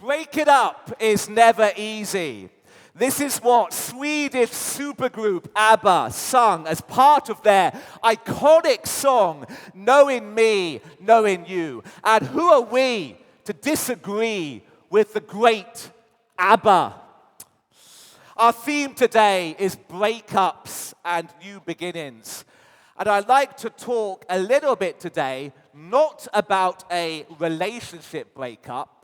Break it up is never easy. This is what Swedish supergroup ABBA sung as part of their iconic song, Knowing Me, Knowing You. And who are we to disagree with the great ABBA? Our theme today is breakups and new beginnings. And I'd like to talk a little bit today, not about a relationship breakup,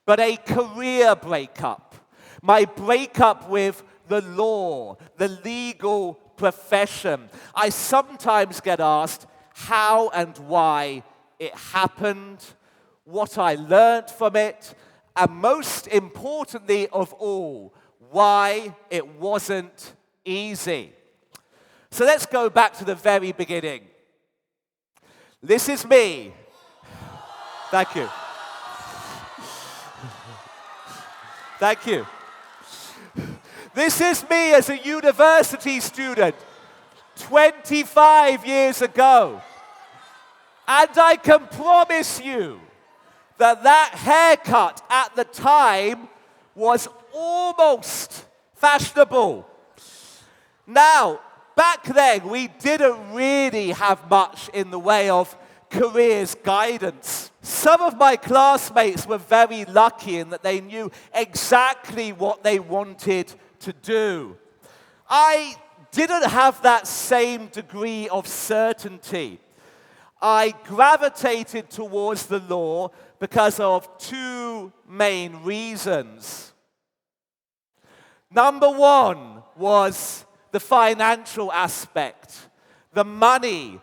but a career breakup. My breakup with the law, the legal profession. I sometimes get asked how and why it happened, what I learned from it, and most importantly of all, why it wasn't easy. So let's go back to the very beginning. This is me. Thank you. Thank you. This is me as a university student 25 years ago. And I can promise you that haircut at the time was almost fashionable. Now, back then, we didn't really have much in the way of careers guidance. Some of my classmates were very lucky in that they knew exactly what they wanted to do. I didn't have that same degree of certainty. I gravitated towards the law because of two main reasons. Number one was the financial aspect, the money,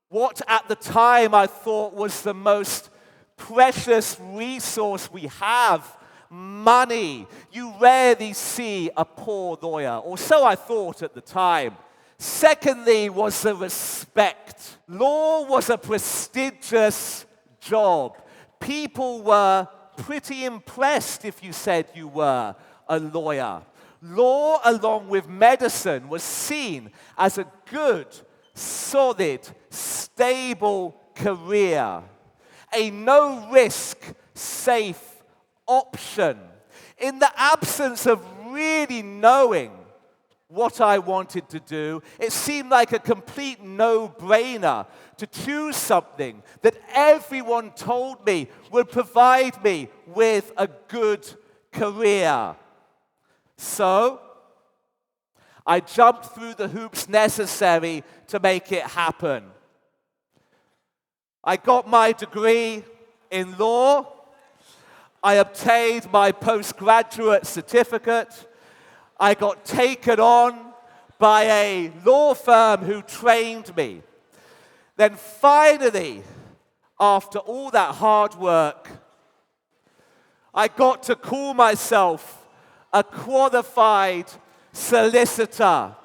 what at the time I thought was the most precious resource we have. Money. You rarely see a poor lawyer, or so I thought at the time. Secondly was the respect. Law was a prestigious job. People were pretty impressed if you said you were a lawyer. Law, along with medicine, was seen as a good, solid, stable career. A no-risk, safe option. In the absence of really knowing what I wanted to do, it seemed like a complete no-brainer to choose something that everyone told me would provide me with a good career. So, I jumped through the hoops necessary to make it happen. I got my degree in law. I obtained my postgraduate certificate. I got taken on by a law firm who trained me. Then finally, after all that hard work, I got to call myself a qualified solicitor.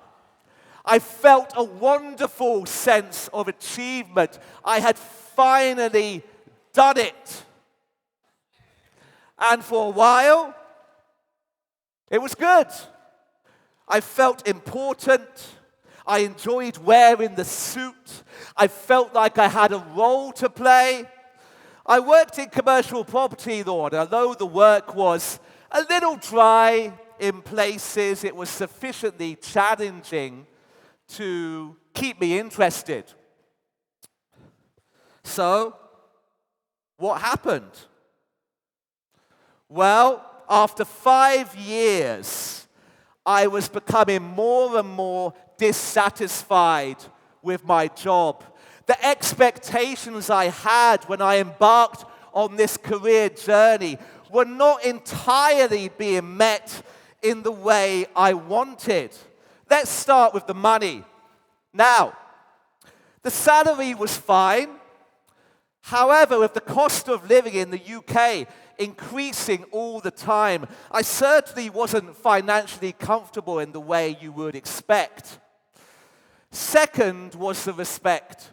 I felt a wonderful sense of achievement. I had finally done it. And for a while, it was good. I felt important. I enjoyed wearing the suit. I felt like I had a role to play. I worked in commercial property law, and although the work was a little dry in places, it was sufficiently challenging to keep me interested. So, what happened? Well, after 5 years, I was becoming more and more dissatisfied with my job. The expectations I had when I embarked on this career journey were not entirely being met in the way I wanted. Let's start with the money. Now, the salary was fine. However, with the cost of living in the UK increasing all the time, I certainly wasn't financially comfortable in the way you would expect. Second was the respect.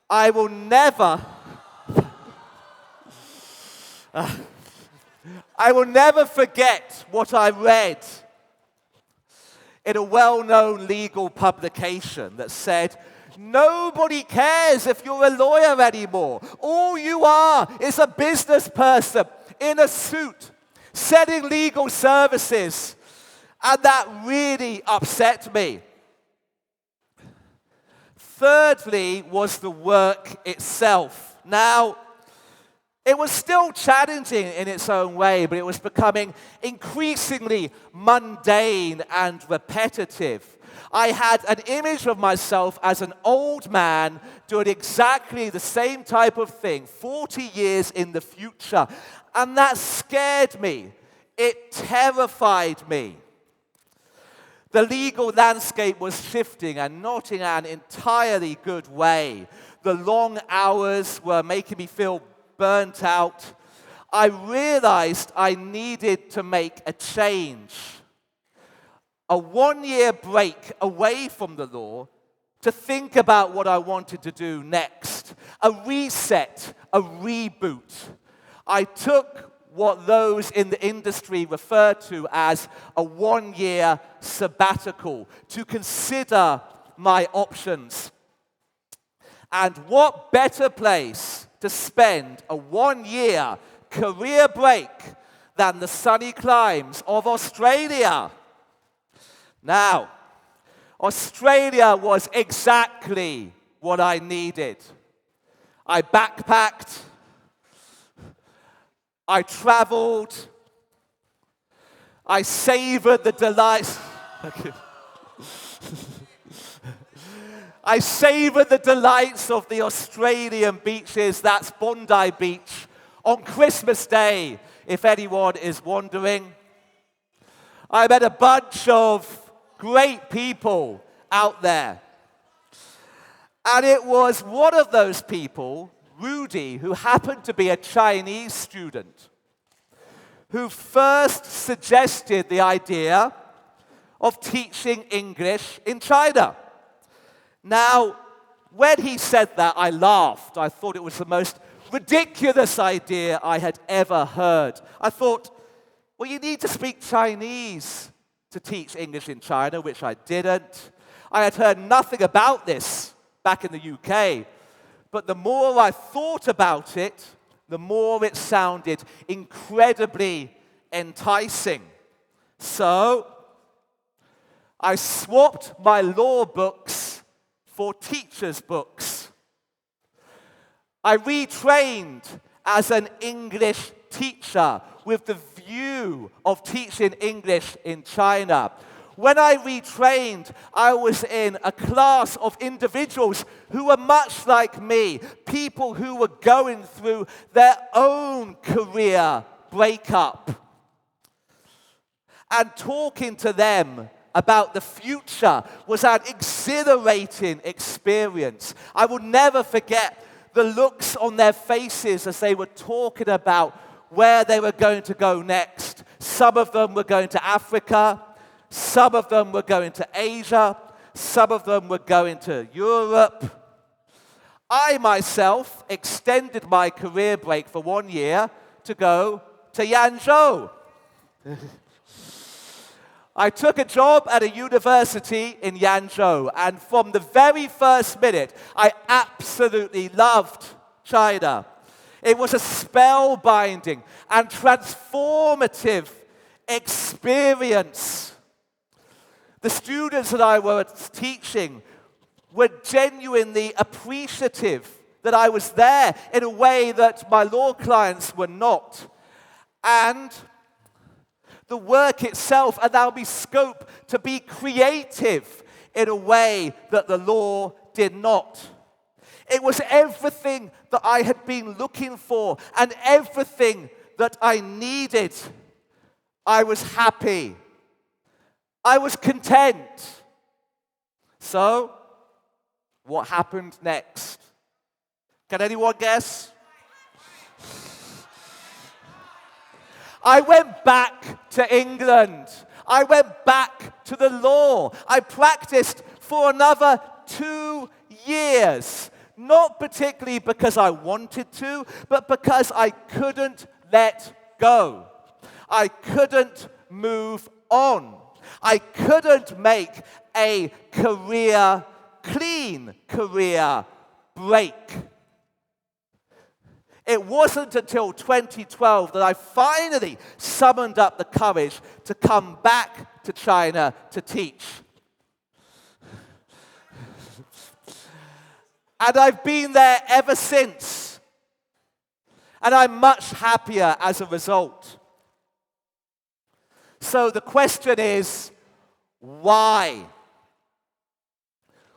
I will never forget what I read in a well-known legal publication that said, nobody cares if you're a lawyer anymore. All you are is a business person. in a suit, selling legal services. And that really upset me. Thirdly was the work itself. Now, it was still challenging in its own way, but it was becoming increasingly mundane and repetitive. I had an image of myself as an old man doing exactly the same type of thing 40 years in the future. And that scared me. It terrified me. The legal landscape was shifting and not in an entirely good way. The long hours were making me feel burnt out. I realized I needed to make a change. A 1-year break away from the law to think about what I wanted to do next. A reset, a reboot. I took what those in the industry refer to as a 1-year sabbatical to consider my options. And what better place to spend a 1-year career break than the sunny climes of Australia? Now, Australia was exactly what I needed. I backpacked. I traveled. I savored the delights. I savored the delights of the Australian beaches. That's Bondi Beach on Christmas Day, if anyone is wondering. I met a bunch of great people out there. And it was one of those people, Rudy, who happened to be a Chinese student, who first suggested the idea of teaching English in China. Now, when he said that, I laughed. I thought it was the most ridiculous idea I had ever heard. I thought, well, you need to speak Chinese to teach English in China, which I didn't. I had heard nothing about this back in the UK. But the more I thought about it, the more it sounded incredibly enticing. So, I swapped my law books for teacher's books. I retrained as an English teacher with the view of teaching English in China. When I retrained, I was in a class of individuals who were much like me, people who were going through their own career breakup. And talking to them about the future was an exhilarating experience. I will never forget the looks on their faces as they were talking about where they were going to go next. Some of them were going to Africa. Some of them were going to Asia. Some of them were going to Europe. I myself extended my career break for 1 year to go to Yangzhou. I took a job at a university in Yangzhou, and from the very first minute, I absolutely loved China. It was a spellbinding and transformative experience. The students that I was teaching were genuinely appreciative that I was there in a way that my law clients were not. And the work itself allowed me scope to be creative in a way that the law did not. It was everything that I had been looking for and everything that I needed. I was happy. I was content. So, what happened next? Can anyone guess? I went back to England. I went back to the law. I practiced for another 2 years. Not particularly because I wanted to, but because I couldn't let go. I couldn't move on. I couldn't make a clean career break. It wasn't until 2012 that I finally summoned up the courage to come back to China to teach. And I've been there ever since. And I'm much happier as a result. So the question is, why?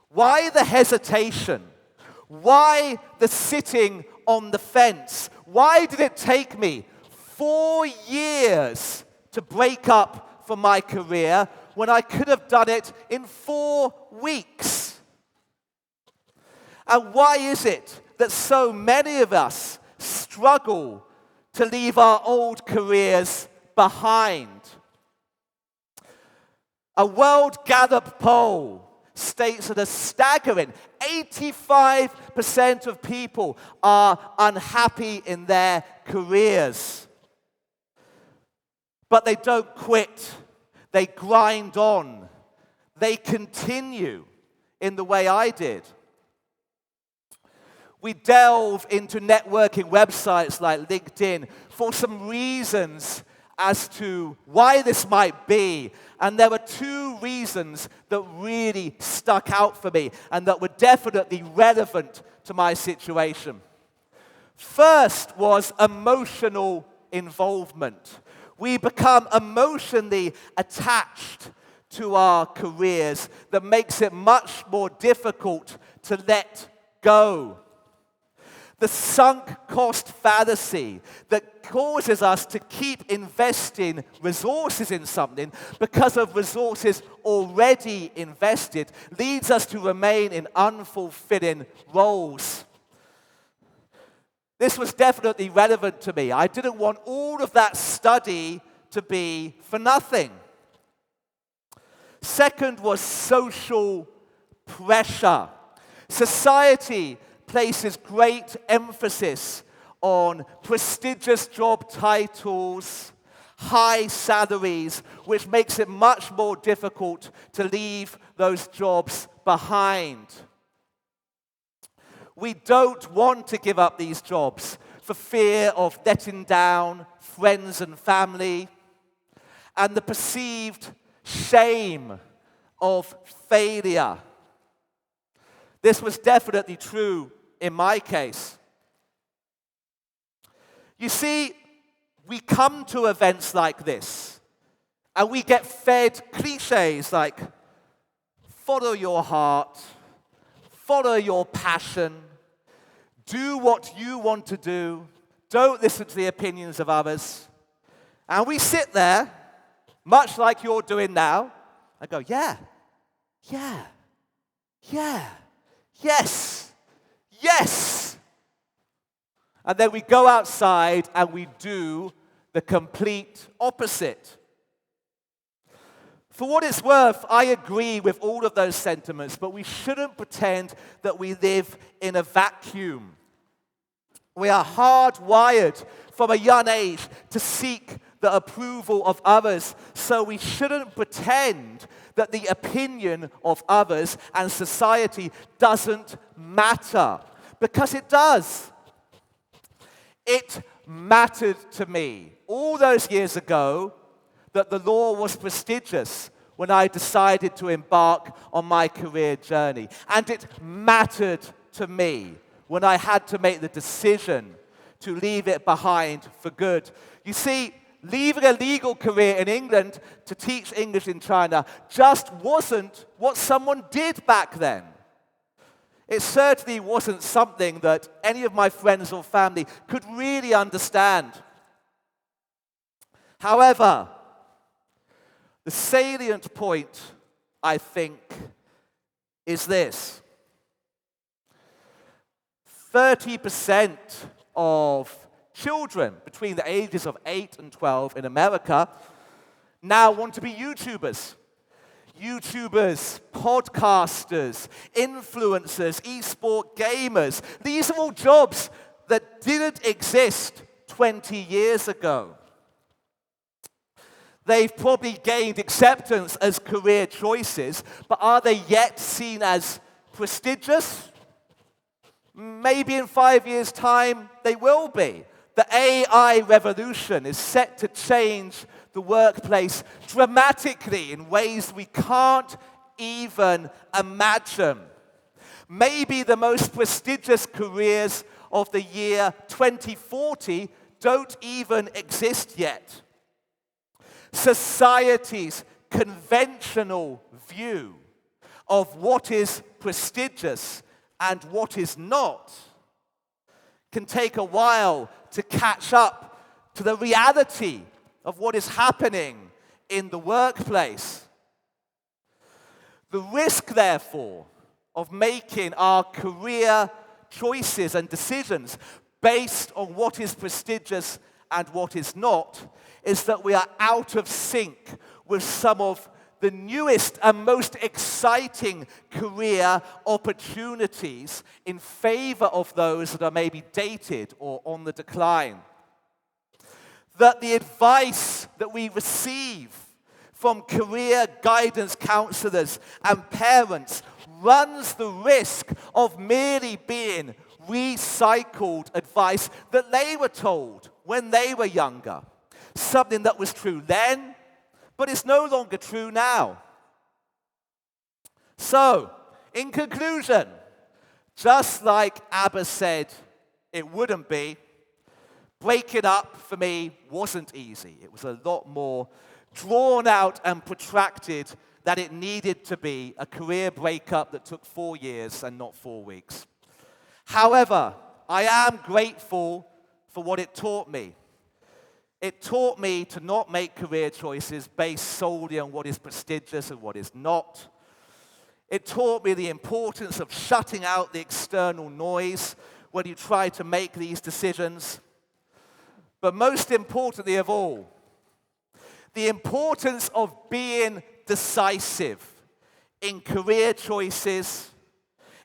Why the hesitation? Why the sitting on the fence? Why did it take me 4 years to break up from my career when I could have done it in 4 weeks? And why is it that so many of us struggle to leave our old careers behind? A World Gallup poll states that a staggering 85% of people are unhappy in their careers. But they don't quit. They grind on. They continue in the way I did. We delve into networking websites like LinkedIn for some reasons as to why this might be. And there were 2 reasons that really stuck out for me and that were definitely relevant to my situation. First was emotional involvement. We become emotionally attached to our careers that makes it much more difficult to let go. The sunk cost fallacy that causes us to keep investing resources in something because of resources already invested leads us to remain in unfulfilling roles. This was definitely relevant to me. I didn't want all of that study to be for nothing. Second was social pressure. Society places great emphasis on prestigious job titles, high salaries, which makes it much more difficult to leave those jobs behind. We don't want to give up these jobs for fear of letting down friends and family and the perceived shame of failure. This was definitely true in my case. You see, we come to events like this and we get fed cliches like follow your heart, follow your passion, do what you want to do, don't listen to the opinions of others. And we sit there, much like you're doing now, and go, yeah, yes. And then we go outside and we do the complete opposite. For what it's worth, I agree with all of those sentiments, but we shouldn't pretend that we live in a vacuum. We are hardwired from a young age to seek the approval of others, so we shouldn't pretend that the opinion of others and society doesn't matter, because it does. It mattered to me all those years ago that the law was prestigious when I decided to embark on my career journey. And it mattered to me when I had to make the decision to leave it behind for good. You see, leaving a legal career in England to teach English in China just wasn't what someone did back then. It certainly wasn't something that any of my friends or family could really understand. However, the salient point, I think, is this. 30% of children between the ages of 8 and 12 in America now want to be YouTubers. YouTubers, podcasters, influencers, esport gamers. These are all jobs that didn't exist 20 years ago. They've probably gained acceptance as career choices, but are they yet seen as prestigious? Maybe in 5 years' time, they will be. The AI revolution is set to change the workplace dramatically in ways we can't even imagine. Maybe the most prestigious careers of the year 2040 don't even exist yet. Society's conventional view of what is prestigious and what is not can take a while to catch up to the reality of what is happening in the workplace. The risk, therefore, of making our career choices and decisions based on what is prestigious and what is not is that we are out of sync with some of the newest and most exciting career opportunities in favor of those that are maybe dated or on the decline. That the advice that we receive from career guidance counselors and parents runs the risk of merely being recycled advice that they were told when they were younger. Something that was true then, but it's no longer true now. So, in conclusion, just like Abba said it wouldn't be, breaking up for me wasn't easy. It was a lot more drawn out and protracted than it needed to be, a career breakup that took 4 years and not 4 weeks. However, I am grateful for what it taught me. It taught me to not make career choices based solely on what is prestigious and what is not. It taught me the importance of shutting out the external noise when you try to make these decisions. But most importantly of all, the importance of being decisive in career choices,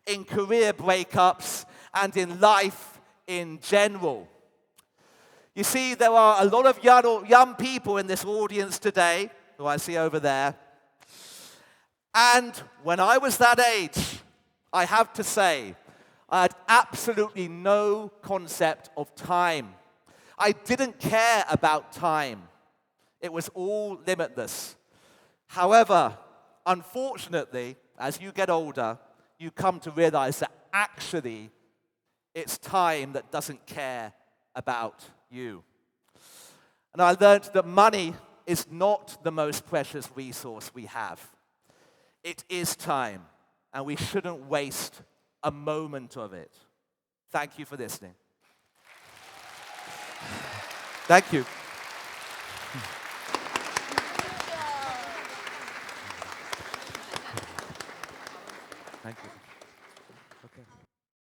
in career breakups, and in life in general. You see, there are a lot of young people in this audience today, who I see over there. And when I was that age, I have to say, I had absolutely no concept of time. I didn't care about time. It was all limitless. However, unfortunately, as you get older, you come to realize that actually it's time that doesn't care about you. And I learned that money is not the most precious resource we have. It is time, and we shouldn't waste a moment of it. Thank you for listening. Thank you. Thank you.